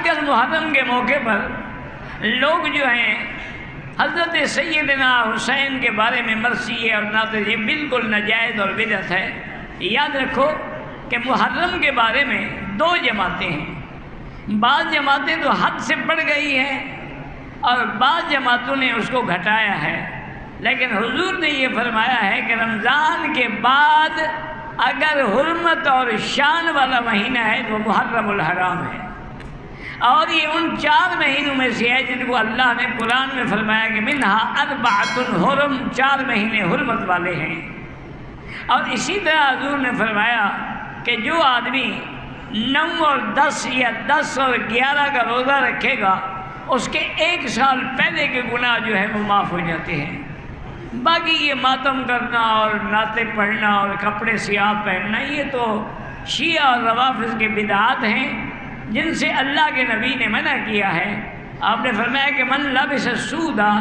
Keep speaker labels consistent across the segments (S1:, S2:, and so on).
S1: کل محرم کے موقع پر لوگ جو ہیں حضرت سیدنا حسین کے بارے میں مرثیے اور نعتیں، یہ بالکل ناجائز اور بدعت ہے۔ یاد رکھو کہ محرم کے بارے میں دو جماعتیں ہیں، بعض جماعتیں تو حد سے بڑھ گئی ہیں اور بعض جماعتوں نے اس کو گھٹایا ہے، لیکن حضور نے یہ فرمایا ہے کہ رمضان کے بعد اگر حرمت اور شان والا مہینہ ہے تو محرم الحرام ہے، اور یہ ان 4 مہینوں میں سے ہے جن کو اللہ نے قرآن میں فرمایا کہ منہا اربعۃ حرم، 4 مہینے حرمت والے ہیں۔ اور اسی طرح حضور نے فرمایا کہ جو آدمی 9 اور 10 یا 10 اور 11 کا روزہ رکھے گا اس کے 1 سال پہلے کے گناہ جو ہے وہ معاف ہو جاتے ہیں۔ باقی یہ ماتم کرنا اور نعتیں پڑھنا اور کپڑے سیاہ پہننا یہ تو شیعہ اور روافض کے بدعات ہیں جن سے اللہ کے نبی نے منع کیا ہے۔ آپ نے فرمایا کہ من لبس سودا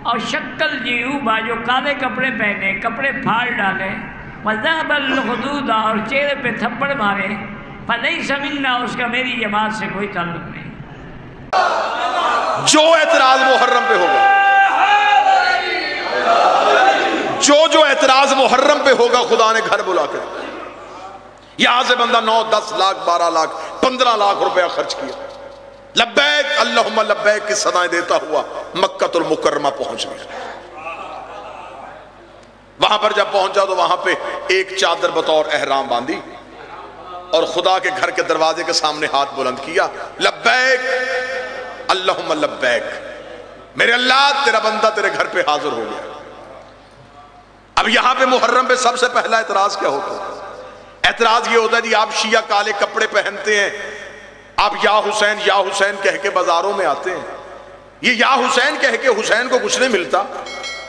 S1: اور شکل جیوبا، جو کالے کپڑے پہنے، کپڑے پھاڑ ڈالے، وذهب الخدود، اور چہرے پہ تھپڑ مارے، فلیس منا، اس کا میری جماعت سے کوئی تعلق نہیں۔
S2: جو اعتراض محرم پہ ہوگا، جو اعتراض محرم پہ ہوگا خدا نے گھر بلا کر، یہاں سے بندہ 9 10 لاکھ 12 لاکھ 15 لاکھ روپیہ خرچ کیا، لبیک اللہم لبیک کی صدائیں دیتا ہوا مکہ المکرمہ پہنچ گیا۔ وہاں پر جب پہنچا تو وہاں پہ ایک چادر بطور احرام باندھی اور خدا کے گھر کے دروازے کے سامنے ہاتھ بلند کیا، لبیک اللہم لبیک، میرے اللہ تیرا بندہ تیرے گھر پہ حاضر ہو گیا۔ اب یہاں پہ محرم پہ سب سے پہلا اعتراض کیا ہوتا ہے؟ اعتراض یہ ہوتا ہے جی آپ شیعہ کالے کپڑے پہنتے ہیں، آپ یا حسین کہہ کے بازاروں میں آتے ہیں، یہ یا حسین کہہ کے حسین کو کچھ نہیں ملتا۔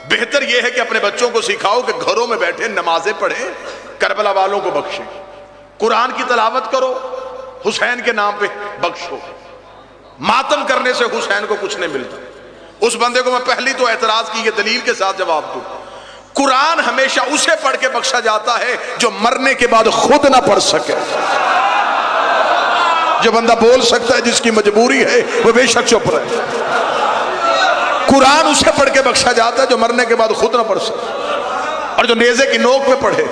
S2: بہتر یہ ہے کہ اپنے بچوں کو سکھاؤ کہ گھروں میں بیٹھے نمازیں پڑھیں، کربلا والوں کو بخشیں، قرآن کی تلاوت کرو، حسین کے نام پہ بخشو۔ ماتم کرنے سے حسین کو کچھ نہیں ملتا۔ اس بندے کو میں پہلی تو اعتراض کی یہ دلیل کے ساتھ جواب دوں، قرآن ہمیشہ اسے پڑھ کے بخشا جاتا ہے جو مرنے کے بعد خود نہ پڑھ سکے۔ جو بندہ بول سکتا ہے جس کی مجبوری ہے وہ بے شک چپ رہے۔ قرآن اسے پڑھ کے بخشا جاتا ہے جو مرنے کے بعد خود نہ پڑھ سکے اور جو نیزے کی نوک پہ پڑھے۔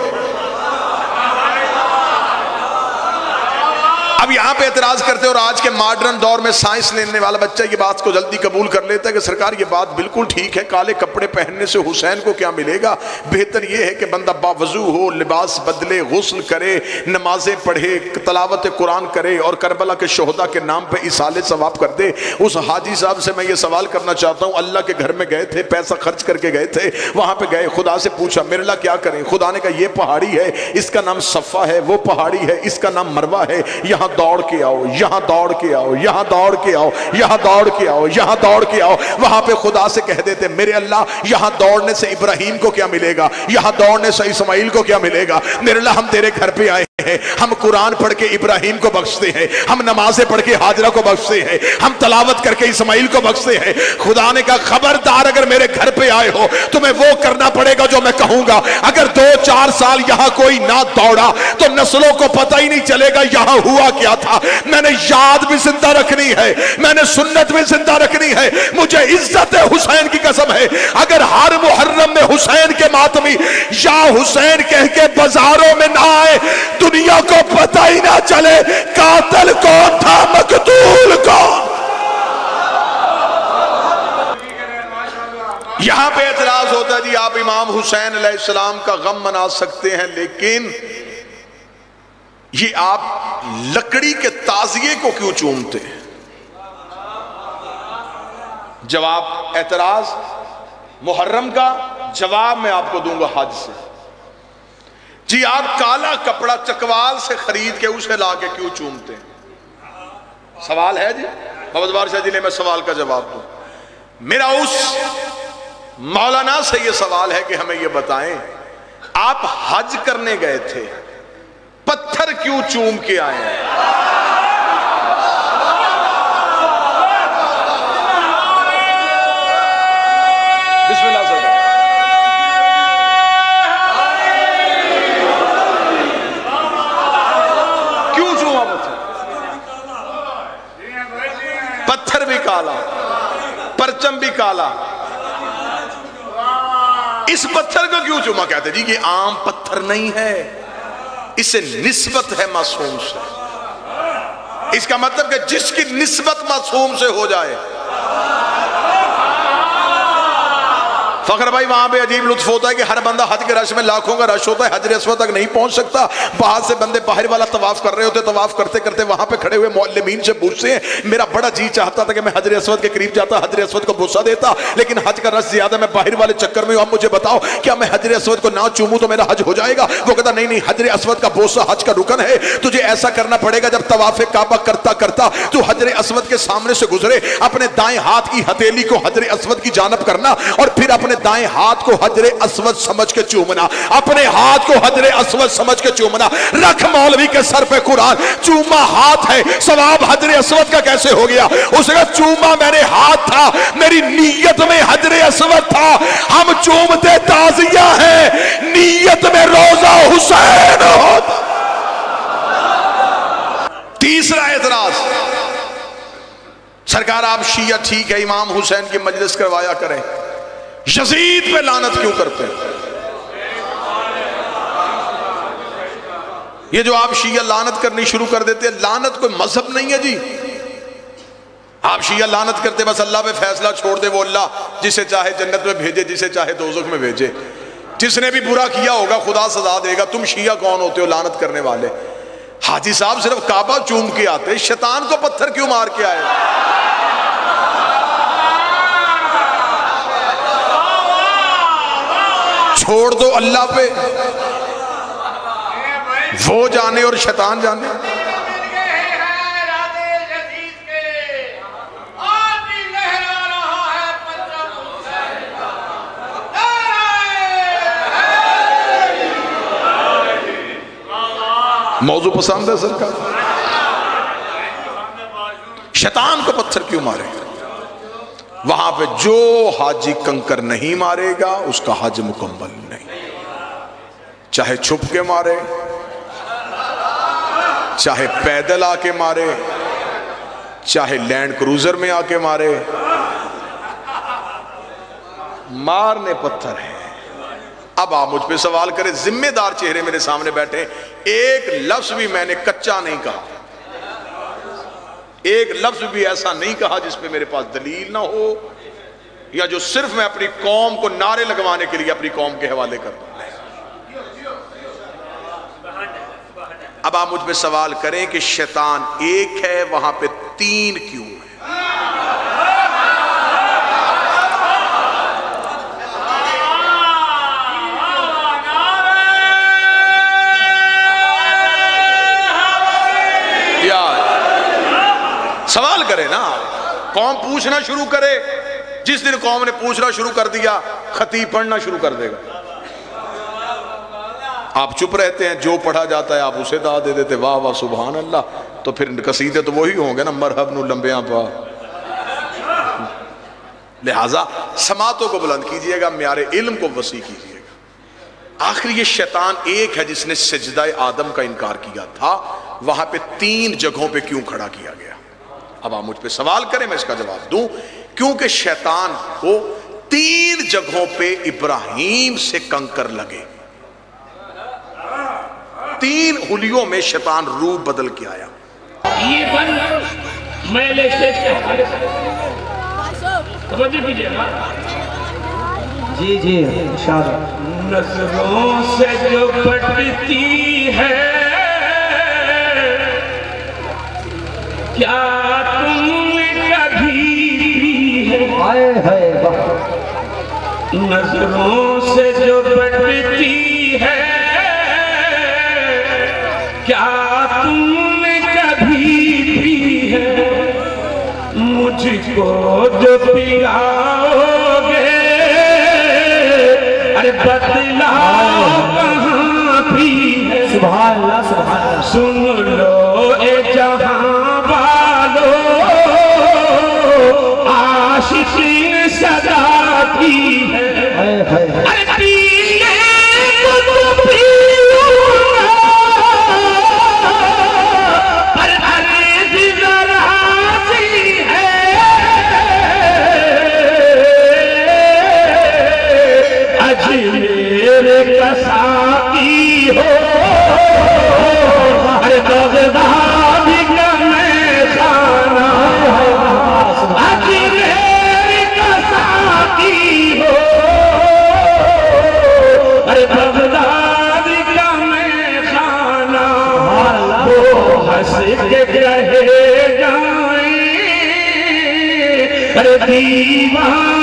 S2: اب یہاں پہ اعتراض کرتے اور آج کے ماڈرن دور میں سائنس لینے والا بچہ یہ بات کو جلدی قبول کر لیتا ہے کہ سرکار یہ بات بالکل ٹھیک ہے، کالے کپڑے پہننے سے حسین کو کیا ملے گا، بہتر یہ ہے کہ بندہ باوضو ہو، لباس بدلے، غسل کرے، نمازیں پڑھے، تلاوت قرآن کرے اور کربلا کے شہداء کے نام پہ اصالے ثواب کر دے۔ اس حاجی صاحب سے میں یہ سوال کرنا چاہتا ہوں، اللہ کے گھر میں گئے تھے، پیسہ خرچ کر کے گئے تھے، وہاں پہ گئے، خدا سے پوچھا میرے اللہ کیا کریں، خدا نے کہا یہ پہاڑی ہے اس کا نام صفا ہے، وہ پہاڑی ہے اس کا نام مروہ ہے، یہاں دوڑ کے آؤ، یہاں دوڑ کے آؤ، یہاں دوڑ کے آؤ، یہاں دوڑ کے آؤ، یہاں دوڑ کے آؤ۔ وہاں پہ خدا سے کہہ دیتے میرے اللہ یہاں دوڑنے سے ابراہیم کو کیا ملے گا، یہاں دوڑنے سے اسماعیل کو کیا ملے گا، میرے اللہ ہم تیرے گھر پہ آئے ہیں، ہم قرآن پڑھ کے ابراہیم کو بخشتے ہیں، ہم نمازیں پڑھ کے حاجرہ کو بخشتے ہیں، ہم تلاوت کر کے اسماعیل کو بخشتے ہیں۔ خدا نے کہا خبردار اگر میرے گھر پہ آئے ہو تمہیں وہ کرنا پڑے گا جو میں کہوں گا۔ اگر 2-4 سال یہاں کوئی نہ دوڑا تو نسلوں کو پتہ ہی نہیں چلے گا یہاں ہوا کیا تھا۔ میں نے یاد بھی زندہ رکھنی ہے، میں نے سنت بھی زندہ رکھنی ہے، مجھے عزت حسین کی قسم ہے اگر ہر محرم میں حسین کے ماتمی یا حسین کہہ کے بازاروں میں نہ آئے، دنیا کو پتہ ہی نہ چلے قاتل کون تھا مقتول کون۔ یہاں پہ اعتراض ہوتا ہے جی آپ امام حسین علیہ السلام کا غم منا سکتے ہیں لیکن یہ آپ لکڑی کے تعزیے کو کیوں چومتے ہیں؟ جواب اعتراض محرم کا جواب میں آپ کو دوں گا حج سے۔ جی آپ کالا کپڑا چکوال سے خرید کے اسے لا کے کیوں چومتے ہیں؟ سوال ہے جی محمد بارشاہ جی نے میں سوال کا جواب دوں۔ میرا اس مولانا سے یہ سوال ہے کہ ہمیں یہ بتائیں آپ حج کرنے گئے تھے، پتھر کیوں چوم کے آئے ہیں؟ بسم اللہ صلی اللہ کیوں چوما پتھر؟ کالا، پرچم بھی کالا. اس پتھر کو کیوں چوما؟ کہتے جی یہ عام پتھر نہیں ہے، اسے نسبت ہے معصوم سے. اس کا مطلب کہ جس کی نسبت معصوم سے ہو جائے. فخر بھائی وہاں پہ عجیب لطف ہوتا ہے کہ ہر بندہ حج کے رش میں لاکھوں کا رش ہوتا ہے، حجر اسود تک نہیں پہنچ سکتا. باہر سے بندے باہر والا طواف کر رہے ہوتے، طواف کرتے کرتے وہاں پہ کھڑے ہوئے معلمین سے پوچھتے ہیں. میرا بڑا جی چاہتا تھا کہ میں حجر اسود کے قریب جاتا، حجر اسود کو بوسہ دیتا، لیکن حج کا رش زیادہ، میں باہر والے چکر میں ہوں. اب مجھے بتاؤ کیا میں حجر اسود کو نہ چوموں تو میرا حج ہو جائے گا؟ وہ کہتا نہیں نہیں، حجر اسود کا بوسہ حج کا رکن ہے. تجھے ایسا کرنا پڑے گا جب طواف کعبہ کرتا کرتا تو حجر اسود کے سامنے سے گزرے، اپنے دائیں ہاتھ کی ہتھیلی کو حجر اسود کی جانب کرنا اور پھر اپنے دائیں ہاتھ کو حجر اسود سمجھ کے چومنا، اپنے ہاتھ کو حجر اسود سمجھ کے چومنا. رکھ مولوی کے سر پہ قرآن، چوما ہاتھ ہے، ثواب حجر اسود کا کیسے ہو گیا؟ اس کا چوما میرے ہاتھ تھا، میری نیت میں حجر اسود تھا. ہم چومتے تعزیہ ہیں، نیت میں روزہ حسین ہوتا. تیسرا اعتراض، سرکار آپ شیعہ ٹھیک ہے امام حسین کی مجلس کروایا کریں، یزید پہ لعنت کیوں کرتے ہیں؟ یہ جو آپ شیعہ لعنت کرنی شروع کر دیتے ہیں، لعنت کوئی مذہب نہیں ہے جی. آپ شیعہ لعنت کرتے بس اللہ پہ فیصلہ چھوڑ دے، وہ اللہ جسے چاہے جنت میں بھیجے، جسے چاہے دوزخ میں بھیجے. جس نے بھی برا کیا ہوگا خدا سزا دے گا. تم شیعہ کون ہوتے ہو لعنت کرنے والے؟ حاجی صاحب صرف کعبہ چوم کے آتے، شیطان کو پتھر کیوں مار کے آئے؟ چھوڑ دو اللہ پہ، وہ جانے اور شیطان جانے. موضوع پسند ہے سرکار؟ شیطان کو پتھر کیوں مارے؟ وہاں پہ جو حاجی کنکر نہیں مارے گا اس کا حج مکمل نہیں. چاہے چھپ کے مارے، چاہے پیدل آ کے مارے، چاہے لینڈ کروزر میں آ کے مارے، مارنے پتھر ہے. اب آپ مجھ پہ سوال کریں، ذمہ دار چہرے میرے سامنے بیٹھے، ایک لفظ بھی میں نے کچا نہیں کہا، ایک لفظ بھی ایسا نہیں کہا جس پہ میرے پاس دلیل نہ ہو، یا جو صرف میں اپنی قوم کو نعرے لگوانے کے لیے اپنی قوم کے حوالے کر دوں. اب آپ مجھ پہ سوال کریں کہ شیطان ایک ہے، وہاں پہ تین کیوں ہے؟ سوال کرے نا، قوم پوچھنا شروع کرے. جس دن قوم نے پوچھنا شروع کر دیا خطیب پڑھنا شروع کر دے گا. آپ چپ رہتے ہیں، جو پڑھا جاتا ہے آپ اسے دعا دے دیتے، واہ واہ سبحان اللہ. تو پھر قصیدے تو وہی ہوں گے نا، مرحب نو لمبیاں پا. لہٰذا سماعتوں کو بلند کیجئے گا، معیار علم کو وسیع کیجئے گا. آخر یہ شیطان ایک ہے جس نے سجدہ آدم کا انکار کیا تھا، وہاں پہ تین جگہوں پہ کیوں کھڑا کیا گیا؟ اب آپ مجھ پہ سوال کریں، میں اس کا جواب دوں. کیونکہ شیطان کو تین جگہوں پہ ابراہیم سے کنکر لگے. تین حلیوں میں شیطان روح بدل کے آیا.
S3: یہ بن میلے سے
S4: جی جی انشاءاللہ.
S3: نظروں سے جو بٹتی ہے کیا تم نے کبھی پی ہے؟
S4: ہائے ہائے
S3: نظروں سے جو بٹتی ہے کیا تم نے کبھی پی ہے؟ مجھ کو جو پلاؤ گے ارے بدلاؤ کہاں پی ہے؟
S4: سبحان اللہ سبحان اللہ.
S3: سن لو اے جہاں والو عاشقین صدا کی ہے. ارے پینے کو تو پیوں پر عرض ذرا سی ہے. رہ جائیں دیوان